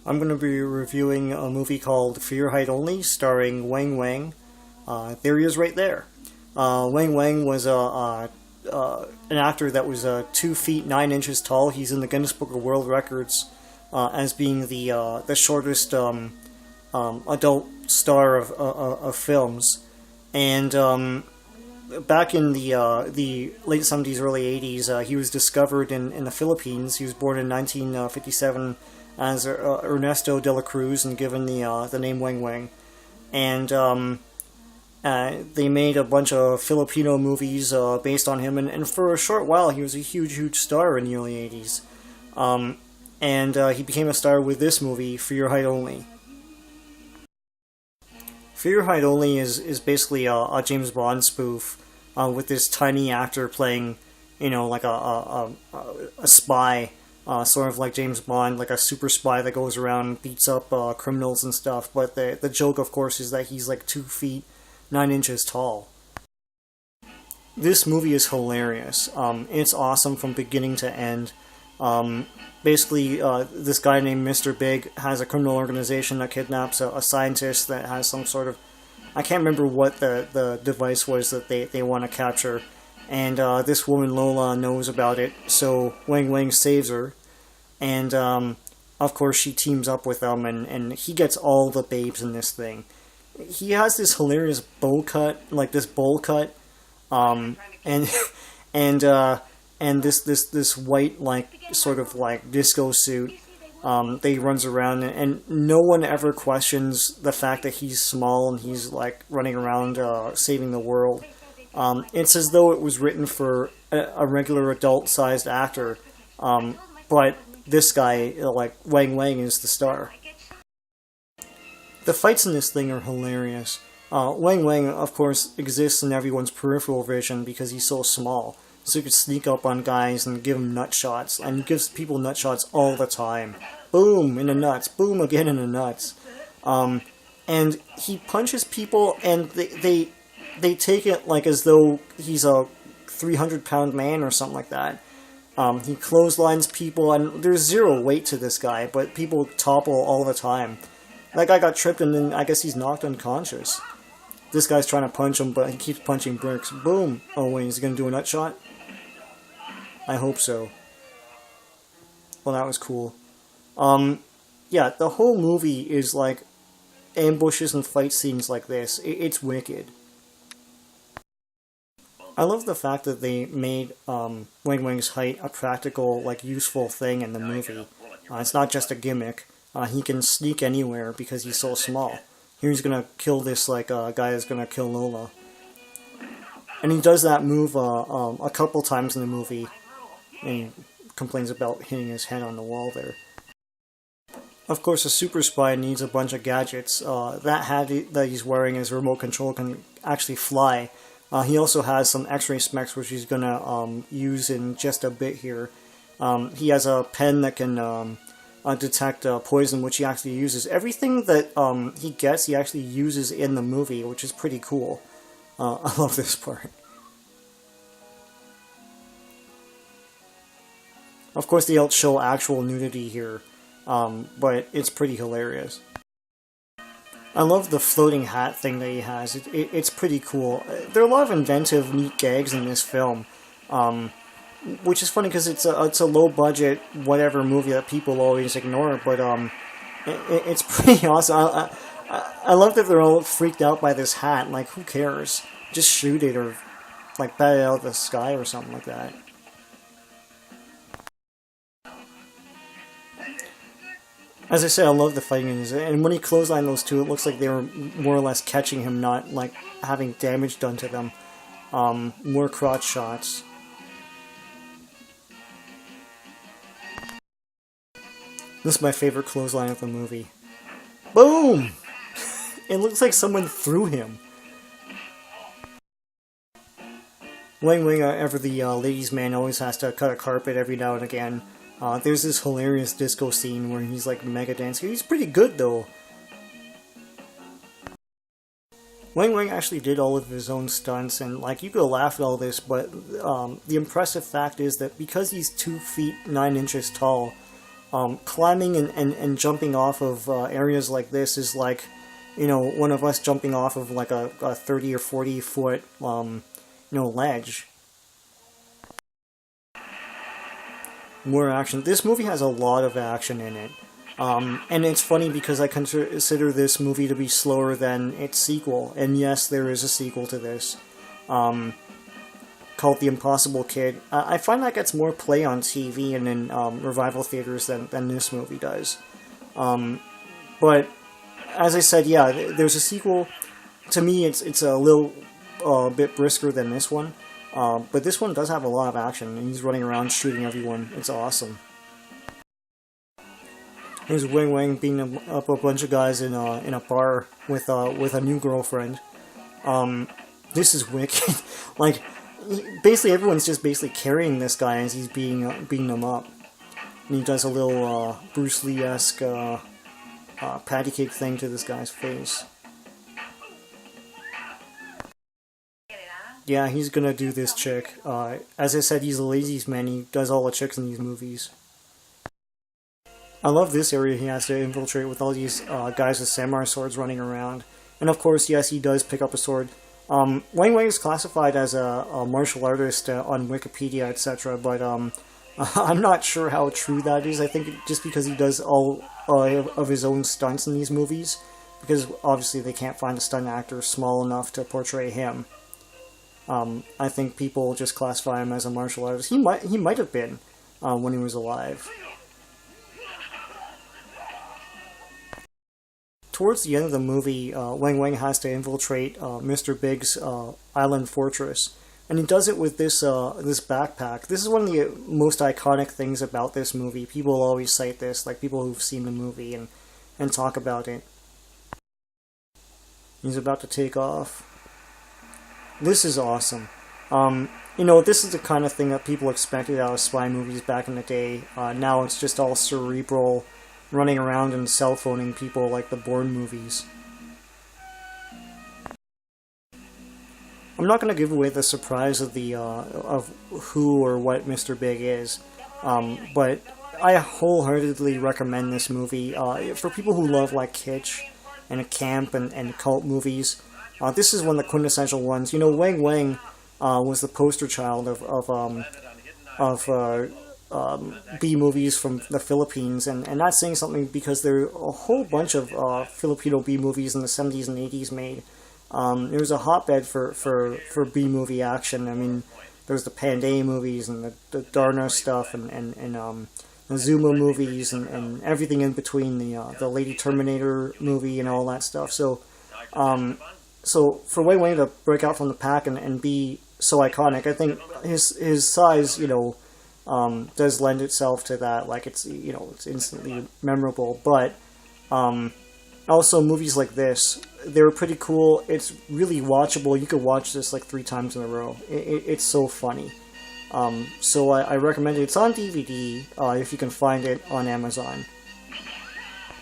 I'm going to be reviewing a movie called For Your Height Only, starring Weng Weng. There he is right there. Weng Weng was an actor that was 2 feet 9 inches tall. He's in the Guinness Book of World Records as being the shortest adult star of films. And back in the late 70s, early 80s, he was discovered in the Philippines. He was born in 1957 as Ernesto de la Cruz and given the name Weng Weng. And they made a bunch of Filipino movies based on him, and for a short while he was a huge star in the early 80s. And he became a star with this movie, For Your Height Only. For Your Height Only is basically a James Bond spoof with this tiny actor playing, like a spy, sort of like James Bond, like a super spy that goes around, beats up criminals and stuff. But the joke, of course, is that he's like 2 feet 9 inches tall. This movie is hilarious. It's awesome from beginning to end. Basically, this guy named Mr. Big has a criminal organization that kidnaps a scientist that has some sort of... I can't remember what the device was that they want to capture. And this woman, Lola, knows about it, so Weng Weng saves her. And, of course, she teams up with them, and he gets all the babes in this thing. He has this hilarious bowl cut, like this bowl cut, and this white, like, sort of like disco suit that he runs around in, and no one ever questions the fact that he's small and he's like running around saving the world. It's as though it was written for a regular adult-sized actor, but this guy, like Weng Weng, is the star. The fights in this thing are hilarious. Weng Weng, of course, exists in everyone's peripheral vision because he's so small. So he could sneak up on guys and give them nut shots. And he gives people nut shots all the time. Boom, in the nuts. Boom, again in the nuts. And he punches people, and they take it like as though he's a 300-pound man or something like that. He clotheslines people, and there's zero weight to this guy, but people topple all the time. That guy got tripped, and then I guess he's knocked unconscious. This guy's trying to punch him, but he keeps punching bricks. Boom! Oh wait, is he gonna do a nut shot? I hope so. Well, that was cool. Yeah, the whole movie is like ambushes and fight scenes like this. It's wicked. I love the fact that they made Weng Weng's height a practical, like, useful thing in the movie. It's not just a gimmick. He can sneak anywhere because he's so small. Here he's gonna kill this, like, guy that's gonna kill Lola. And he does that move a couple times in the movie, and he complains about hitting his head on the wall there. Of course, a super spy needs a bunch of gadgets. That hat that he's wearing as a remote control can actually fly. He also has some X-ray specs, which he's gonna use in just a bit here. He has a pen that can detect poison, which he actually uses. Everything that he gets, he actually uses in the movie, which is pretty cool. I love this part. Of course, they don't show actual nudity here, but it's pretty hilarious. I love the floating hat thing that he has. It's pretty cool. There are a lot of inventive, neat gags in this film, which is funny because it's a low-budget, whatever movie that people always ignore, but it's pretty awesome. I love that they're all freaked out by this hat. Like, who cares? Just shoot it or, like, bat it out of the sky or something like that. As I say, I love the fighting in this, and when he clotheslined those two, it looks like they were more or less catching him, not, like, having damage done to them. More crotch shots. This is my favorite clothesline of the movie. Boom! It looks like someone threw him. Weng Weng, ever the ladies' man, always has to cut a carpet every now and again. There's this hilarious disco scene where he's like mega dancing. He's pretty good though. Weng Weng actually did all of his own stunts, and like you could laugh at all this, but the impressive fact is that because he's 2 feet 9 inches tall, climbing and jumping off of areas like this is like, one of us jumping off of like a 30 or 40 foot, ledge. More action. This movie has a lot of action in it. And it's funny because I consider this movie to be slower than its sequel. And yes, there is a sequel to this. Called The Impossible Kid. I find that gets more play on TV and in revival theaters than this movie does. But as I said, yeah, there's a sequel. To me, it's a little bit brisker than this one. But this one does have a lot of action, and he's running around shooting everyone. It's awesome. Here's Weng Weng beating up a bunch of guys in a bar with a new girlfriend. This is wicked. Like, basically everyone's just carrying this guy as he's beating them up. And he does a little Bruce Lee-esque patty cake thing to this guy's face. Yeah, he's gonna do this chick. As I said, he's a ladies' man. He does all the chicks in these movies. I love this area he has to infiltrate with all these guys with samurai swords running around. And of course, yes, he does pick up a sword. Weng Weng is classified as a martial artist on Wikipedia, etc., but I'm not sure how true that is. I think just because he does all of his own stunts in these movies, because obviously they can't find a stunt actor small enough to portray him. I think people just classify him as a martial artist. He might have been when he was alive. Towards the end of the movie, Weng Weng has to infiltrate Mr. Big's island fortress, and he does it with this this backpack. This is one of the most iconic things about this movie. People always cite this, like people who've seen the movie and talk about it. He's about to take off. This is awesome. This is the kind of thing that people expected out of spy movies back in the day. Now it's just all cerebral, running around and cell phoning people like the Bourne movies. I'm not going to give away the surprise of the of who or what Mr. Big is, but I wholeheartedly recommend this movie for people who love like kitsch and camp and cult movies. This is one of the quintessential ones. Weng Weng was the poster child of B movies from the Philippines, and that's saying something because there are a whole bunch of Filipino B movies in the 70s and 80s made. There was a hotbed for B movie action. I mean, there's the Panday movies and the Darna stuff and the Zuma movies and everything in between, the Lady Terminator movie and all that stuff. So for Weng Weng to break out from the pack and be so iconic, I think his size, does lend itself to that. Like it's instantly memorable. But also movies like this, they're pretty cool. It's really watchable. You could watch this like 3 times in a row. It's so funny. So I recommend it. It's on DVD if you can find it on Amazon.